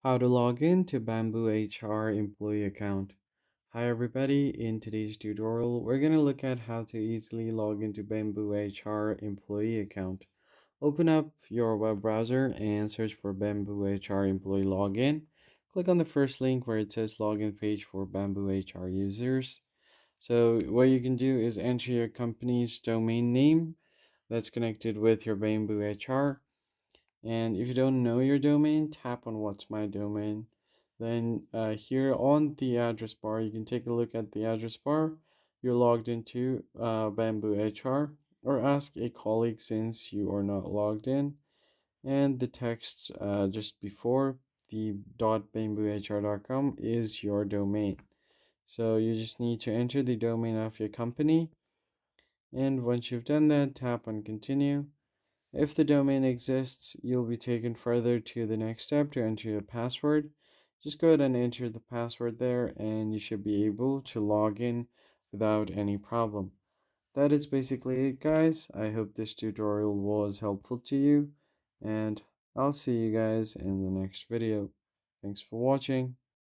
How to log in to BambooHR employee account. Hi everybody, in today's tutorial, we're going to look at how to easily log into BambooHR employee account. Open up your web browser and search for BambooHR employee login. Click on the first link where it says login page for BambooHR users. So what you can do is enter your company's domain name that's connected with your BambooHR. And if you don't know your domain, tap on what's my domain. Then here on the address bar, you can take a look at the address bar. You're logged into Bamboo HR, or ask a colleague since you are not logged in. And the text just before the .bamboohr.com is your domain. So you just need to enter the domain of your company. And once you've done that, tap on continue. If the domain exists, you'll be taken further to the next step to enter your password. Just go ahead and enter the password there and you should be able to log in without any problem. That is basically it, guys. I hope this tutorial was helpful to you and I'll see you guys in the next video. Thanks for watching.